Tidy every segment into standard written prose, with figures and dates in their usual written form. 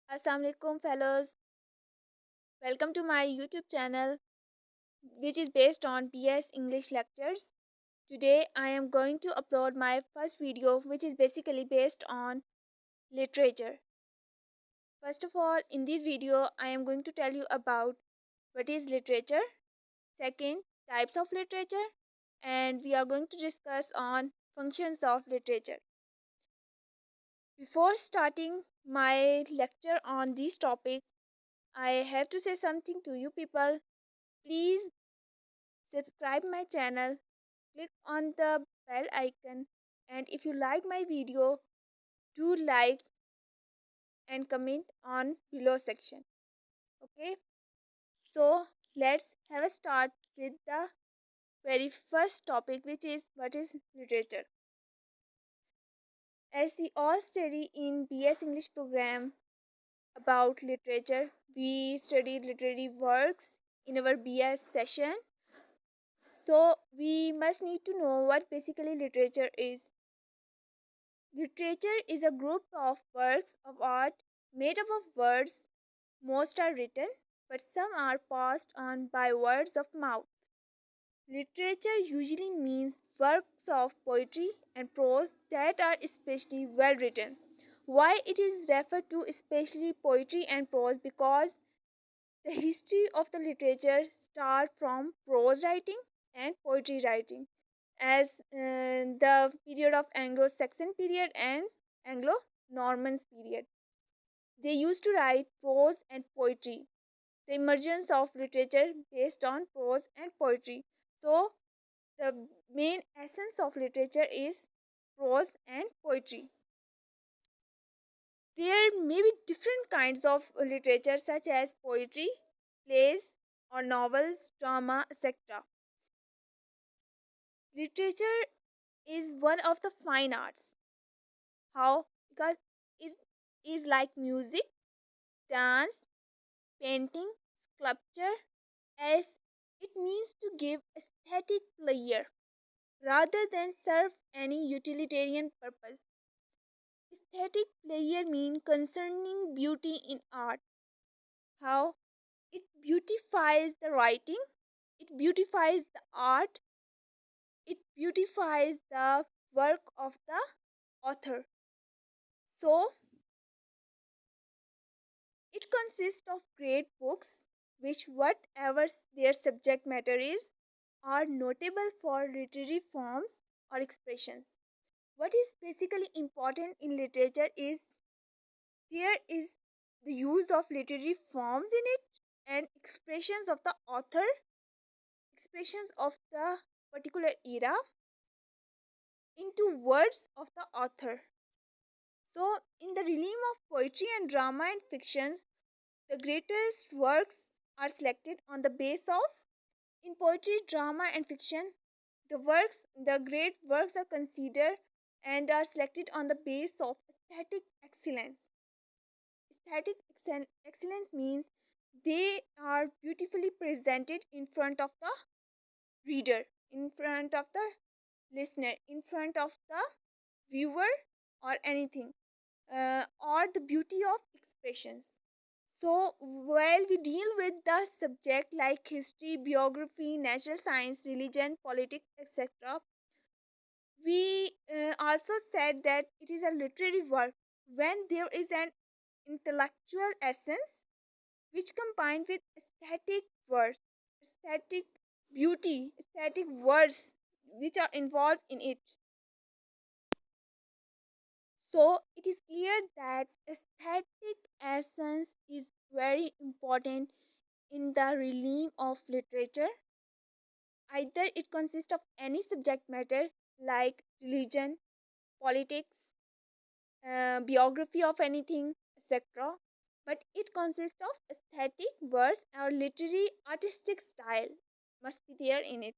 Assalamualaikum fellows, welcome to my YouTube channel which is based on BS English lectures. Today I am going to upload my first video which is basically based on literature. First of all, in this video I am going to tell you about what is literature, second, types of literature, and we are going to discuss on functions of literature. Before starting my lecture on these topics, I have to say something to you people. Please subscribe my channel, click on the bell icon, and if you like my video, do like and comment on below section. Okay, so let's have a start with the very first topic, which is what is literature. As we all study in BS English program about literature, we studied literary works in our BS session. So we must need to know what basically literature is. Literature is a group of works of art made up of words. Most are written, but some are passed on by words of mouth. Literature usually means works of poetry and prose that are especially well written. Why it is referred to especially poetry and prose? Because the history of the literature start from prose writing and poetry writing as the period of Anglo-Saxon period and Anglo-Norman period. They used to write prose and poetry. The emergence of literature based on prose and poetry. So the main essence of literature is prose and poetry. There may be different kinds of literature such as poetry, plays or novels, drama, etc. Literature is one of the fine arts. How? Because it is like music, dance, painting, sculpture, as it means to give aesthetic pleasure rather than serve any utilitarian purpose. Aesthetic pleasure means concerning beauty in art. How? It beautifies the writing, it beautifies the art, it beautifies the work of the author. So, it consists of great books which, whatever their subject matter is, are notable for literary forms or expressions. What is basically important in literature is there is the use of literary forms in it and expressions of the author, expressions of the particular era into words of the author. So, in the realm of poetry and drama and fictions, the greatest works are selected on the base of. In poetry, drama, and fiction, the great works are considered and are selected on the base of aesthetic excellence. Aesthetic excellence means they are beautifully presented in front of the reader, in front of the listener, in front of the viewer, or anything, or the beauty of expressions. So, while we deal with the subject like history, biography, natural science, religion, politics, etc., we also said that it is a literary work when there is an intellectual essence which combined with aesthetic words, aesthetic beauty, aesthetic words which are involved in it. So it is clear that aesthetic essence is very important in the realm of literature. Either it consists of any subject matter like religion, politics, biography of anything, etc. But it consists of aesthetic words or literary artistic style must be there in it.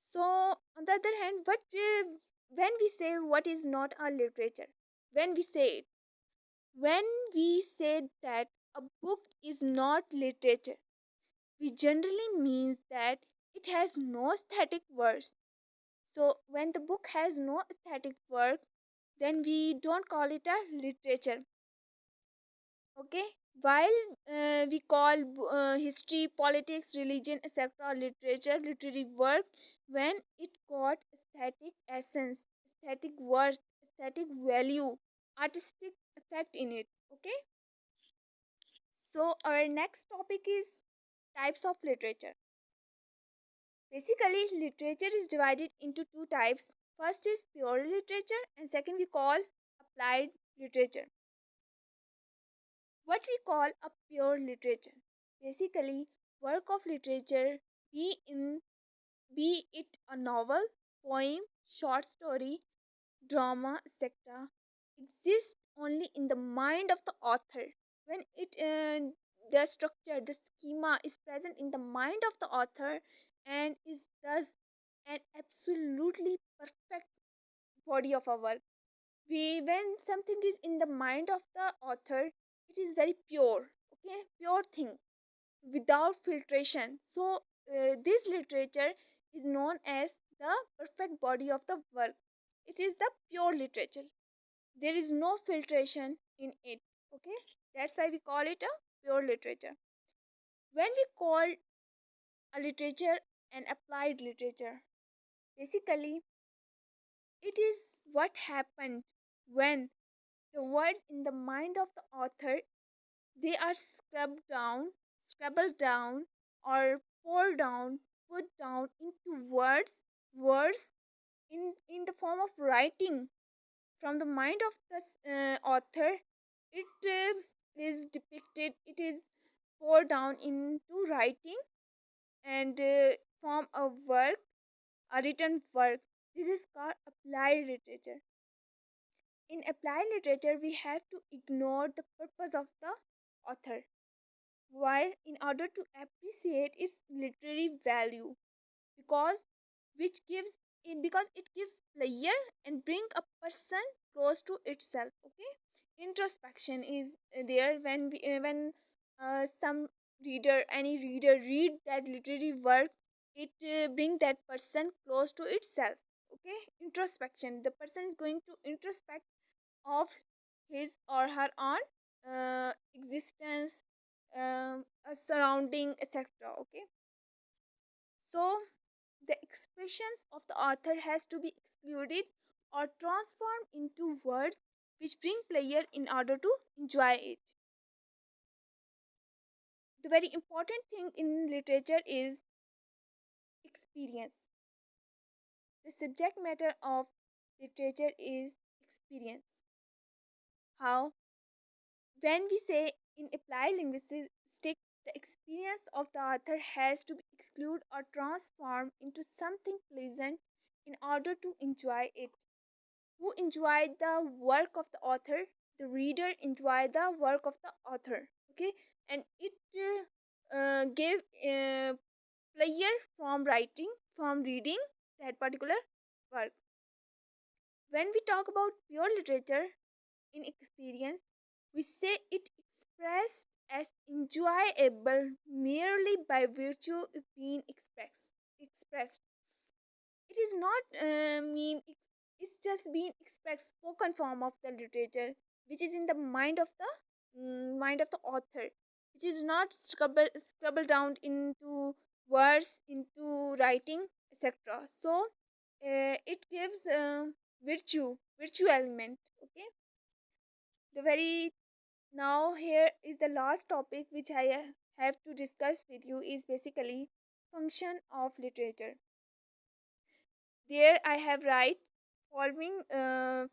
So, on the other hand, when we say what is not a literature, when we say it, when we say that a book is not literature, we generally means that it has no aesthetic words. So when the book has no aesthetic work, then we don't call it a literature. Okay, while we call history, politics, religion, etc., literature, literary work, when it got aesthetic essence, aesthetic worth, aesthetic value, artistic effect in it. Okay, so our next topic is types of literature. Basically, literature is divided into two types. First is pure literature, and second we call applied literature. What we call a pure literature. Basically, work of literature, be it a novel, poem, short story, drama, etc., exists only in the mind of the author. When the structure, the schema is present in the mind of the author and is thus an absolutely perfect body of a work. When something is in the mind of the author, it is very pure, okay, pure thing without filtration. So this literature is known as the perfect body of the work. It is the pure literature. There is no filtration in it. Okay, that's why we call it a pure literature. When we call a literature an applied literature, basically it is what happened when the words in the mind of the author, they are scribbled down, or poured down, put down into words in the form of writing from the mind of the author. It is depicted. It is poured down into writing and form a work, a written work. This is called applied literature. In applied literature, we have to ignore the purpose of the author, while in order to appreciate its literary value, because because it gives player and bring a person close to itself. Okay, introspection is there when some reader, any reader, read that literary work. It bring that person close to itself. Okay, introspection, the person is going to introspect of his or her own existence, surrounding, etc. Okay, so the expressions of the author has to be excluded or transformed into words which bring pleasure in order to enjoy it. The very important thing in literature is experience. The subject matter of literature is experience. How? When we say in applied linguistics, the experience of the author has to be excluded or transformed into something pleasant in order to enjoy it. Who enjoyed the work of the author? The reader enjoyed the work of the author. Okay, and it gave pleasure from writing, from reading that particular work. When we talk about pure literature in experience, we say it expressed as enjoyable merely by virtue of being expressed. It is not it's just being expressed, spoken form of the literature, which is in the mind of the mind of the author, which is not scribbled down into words, into writing, etc. So it gives virtue element. Okay, the very now here is the last topic which I have to discuss with you is basically function of literature. There I have write following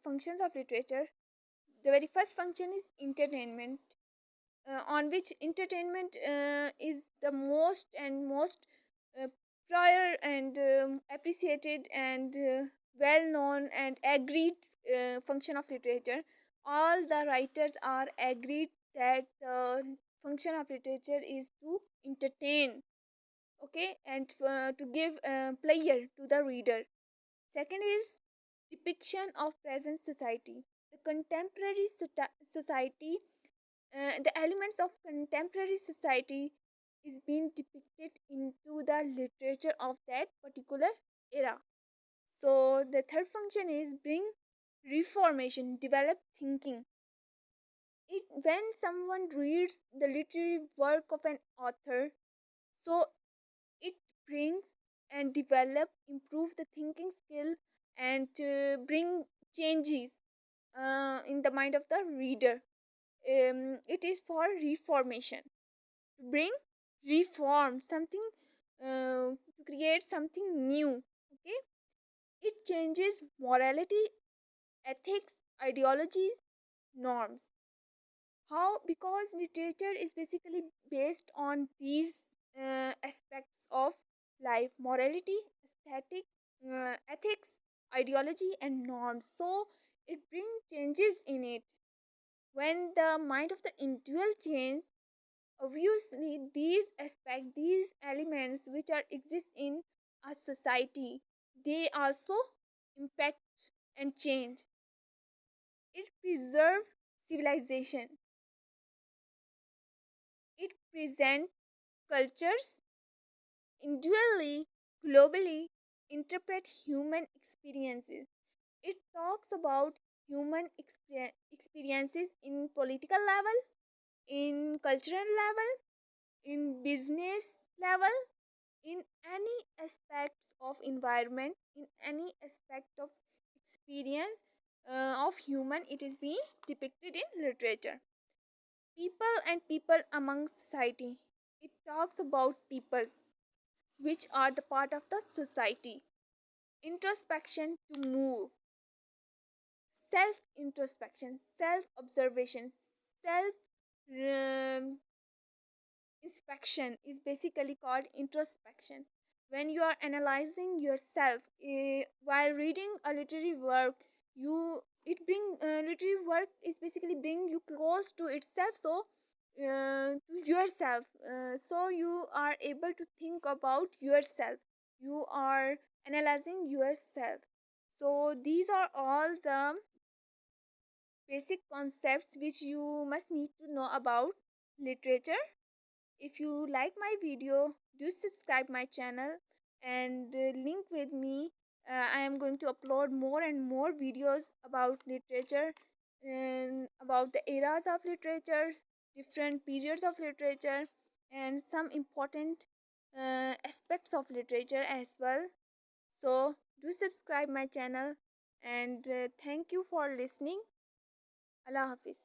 functions of literature. The very first function is entertainment, on which entertainment is the most uh, prior and appreciated and well known and agreed function of literature. All the writers are agreed that the function of literature is to entertain, okay, and to give pleasure to the reader. Second is depiction of present society. The contemporary society, the elements of contemporary society is being depicted into the literature of that particular era. So the third function is bring reformation, develop thinking. When someone reads the literary work of an author, so it brings and develop, improve the thinking skill, and bring changes in the mind of the reader. It is for reformation, to bring reform something, to create something new. Okay, it changes morality, ethics, ideologies, norms. How? Because literature is basically based on these aspects of life: morality, aesthetic, ethics, ideology, and norms. So it brings changes in it. When the mind of the individual change, obviously these aspects, these elements which are exist in a society, they also impact and change. It preserves civilization. It presents cultures individually, globally, interpret human experiences. It talks about human experiences in political level, in cultural level, in business level, in any aspects of environment, in any aspect of experience of human. It is being depicted in literature. People and people among society. It talks about people which are the part of the society. Introspection, to move, self introspection, self observation, self inspection is basically called introspection. When you are analyzing yourself while reading a literary work, you it bring literary work is basically bring you close to itself, so to yourself, so you are able to think about yourself, you are analyzing yourself. So these are all the basic concepts which you must need to know about literature. If you like my video, do subscribe my channel and link with me. I am going to upload more and more videos about literature and about the eras of literature, different periods of literature, and some important aspects of literature as well. So do subscribe my channel, and thank you for listening. Allah Hafiz.